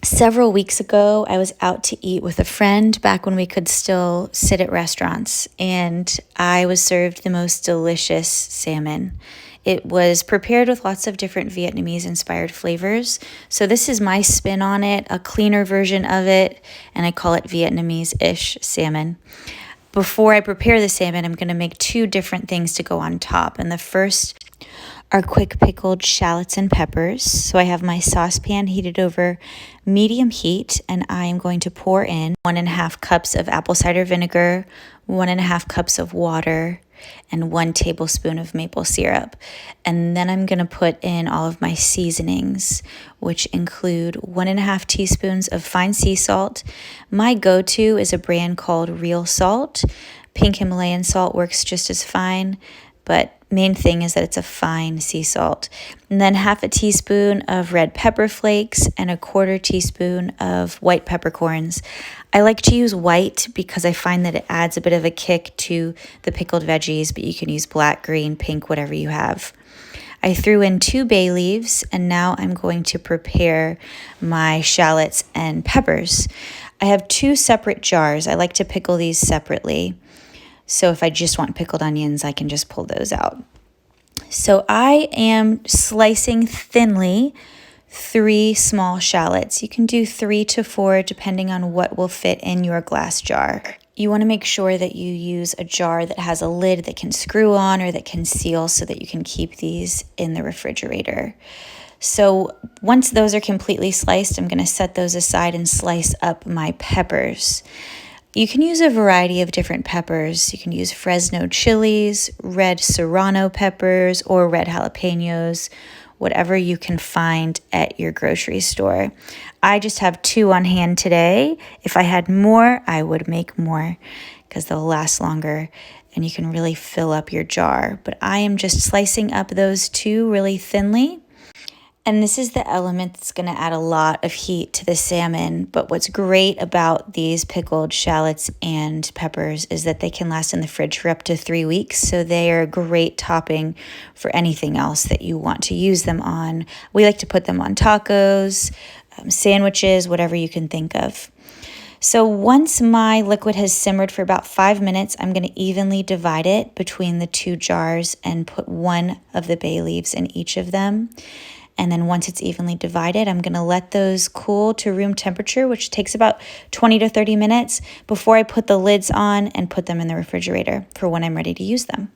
Several weeks ago, I was out to eat with a friend back when we could still sit at restaurants, and I was served the most delicious salmon. It was prepared with lots of different Vietnamese-inspired flavors. So this is my spin on it, a cleaner version of it, and I call it Vietnamese-ish salmon. Before I prepare the salmon, I'm going to make two different things to go on top. And the first are quick pickled shallots and peppers. So I have my saucepan heated over medium heat, and I am going to pour in 1.5 cups of apple cider vinegar, 1.5 cups of water, and 1 tablespoon of maple syrup. And then I'm going to put in all of my seasonings, which include 1.5 teaspoons of fine sea salt. My go-to is a brand called Real Salt. Pink Himalayan salt works just as fine, but main thing is that it's a fine sea salt. And then 1/2 teaspoon of red pepper flakes and 1/4 teaspoon of white peppercorns. I like to use white because I find that it adds a bit of a kick to the pickled veggies, but you can use black, green, pink, whatever you have. I threw in 2 bay leaves, and now I'm going to prepare my shallots and peppers. I have 2 separate jars. I like to pickle these separately. So if I just want pickled onions, I can just pull those out. So I am slicing thinly 3 small shallots. You can do 3 to 4 depending on what will fit in your glass jar. You want to make sure that you use a jar that has a lid that can screw on or that can seal so that you can keep these in the refrigerator. So once those are completely sliced, I'm going to set those aside and slice up my peppers. You can use a variety of different peppers. You can use Fresno chilies, red serrano peppers, or red jalapenos, whatever you can find at your grocery store. I just have 2 on hand today. If I had more, I would make more because they'll last longer and you can really fill up your jar. But I am just slicing up those 2 really thinly. And this is the element that's going to add a lot of heat to the salmon. But what's great about these pickled shallots and peppers is that they can last in the fridge for up to 3 weeks. So they are a great topping for anything else that you want to use them on. We like to put them on tacos, sandwiches, whatever you can think of. So once my liquid has simmered for about 5 minutes, I'm going to evenly divide it between the 2 jars and put 1 of the bay leaves in each of them. And then once it's evenly divided, I'm going to let those cool to room temperature, which takes about 20 to 30 minutes before I put the lids on and put them in the refrigerator for when I'm ready to use them.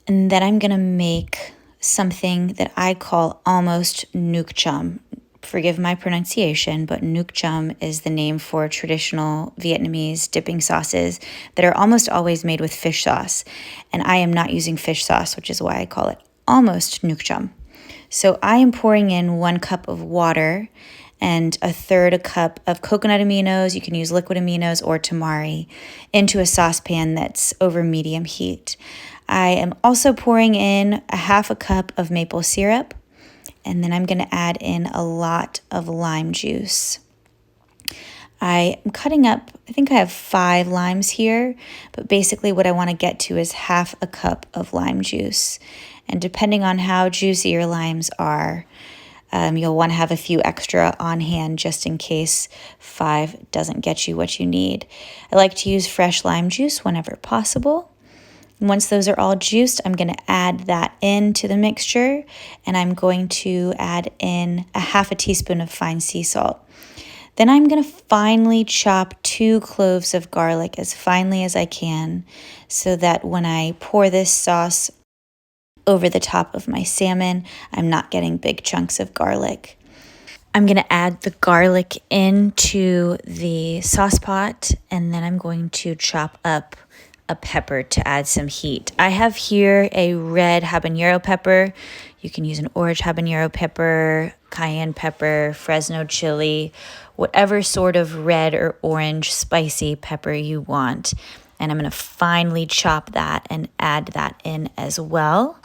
And then I'm going to make something that I call Almost Nuoc Chum. Forgive my pronunciation, but Nuoc Cham is the name for traditional Vietnamese dipping sauces that are almost always made with fish sauce. And I am not using fish sauce, which is why I call it Almost Nuoc Chum. So I am pouring in 1 cup of water and 1/3 cup of coconut aminos. You can use liquid aminos or tamari into a saucepan that's over medium heat. I am also pouring in 1/2 cup of maple syrup, and then I'm going to add in a lot of lime juice. I am cutting up, I think I have 5 limes here, but basically what I want to get to is 1/2 cup of lime juice. And depending on how juicy your limes are, you'll want to have a few extra on hand just in case 5 doesn't get you what you need. I like to use fresh lime juice whenever possible. Once those are all juiced, I'm going to add that into the mixture, and I'm going to add in 1/2 teaspoon of fine sea salt. Then I'm going to finely chop 2 cloves of garlic as finely as I can so that when I pour this sauce over the top of my salmon, I'm not getting big chunks of garlic. I'm going to add the garlic into the sauce pot, and then I'm going to chop up a pepper to add some heat. I have here a red habanero pepper. You can use an orange habanero pepper, cayenne pepper, Fresno chili, whatever sort of red or orange spicy pepper you want. And I'm going to finely chop that and add that in as well.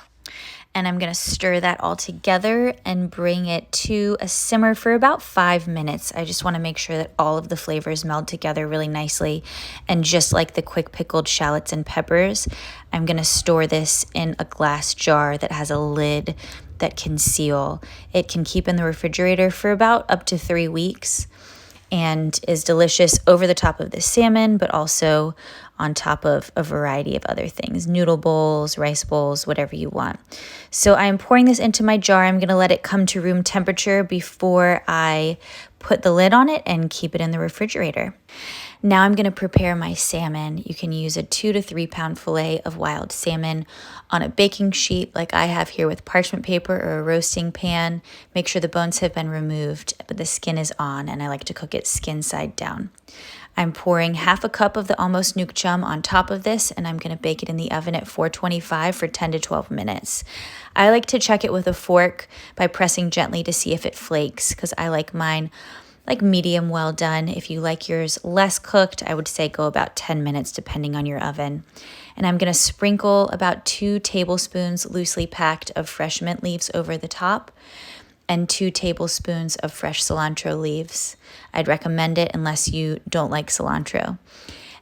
And I'm going to stir that all together and bring it to a simmer for about 5 minutes. I just want to make sure that all of the flavors meld together really nicely. And just like the quick pickled shallots and peppers, I'm going to store this in a glass jar that has a lid that can seal. It can keep in the refrigerator for about up to 3 weeks and is delicious over the top of the salmon, but also on top of a variety of other things, noodle bowls, rice bowls, whatever you want. So I'm pouring this into my jar. I'm going to let it come to room temperature before I put the lid on it and keep it in the refrigerator. Now I'm going to prepare my salmon. You can use a 2 to 3 pound fillet of wild salmon on a baking sheet like I have here with parchment paper or a roasting pan. Make sure the bones have been removed, but the skin is on, and I like to cook it skin side down. I'm pouring half a cup of the Almost Nuoc Chum on top of this, and I'm going to bake it in the oven at 425 for 10 to 12 minutes. I like to check it with a fork by pressing gently to see if it flakes, because I like mine like medium well done. If you like yours less cooked, I would say go about 10 minutes depending on your oven. And I'm going to sprinkle about 2 tablespoons loosely packed of fresh mint leaves over the top and 2 tablespoons of fresh cilantro leaves. I'd recommend it unless you don't like cilantro.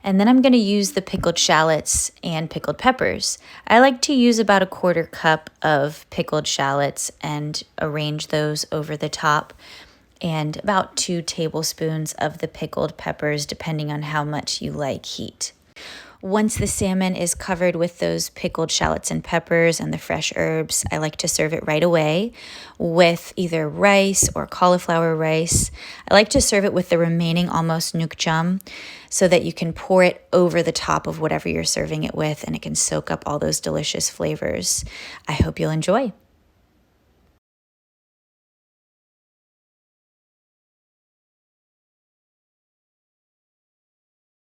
And then I'm going to use the pickled shallots and pickled peppers. I like to use about a 1/4 cup of pickled shallots and arrange those over the top, and about 2 tablespoons of the pickled peppers, depending on how much you like heat. Once the salmon is covered with those pickled shallots and peppers and the fresh herbs, I like to serve it right away with either rice or cauliflower rice. I like to serve it with the remaining Almost Nuoc Chum so that you can pour it over the top of whatever you're serving it with, and it can soak up all those delicious flavors. I hope you'll enjoy.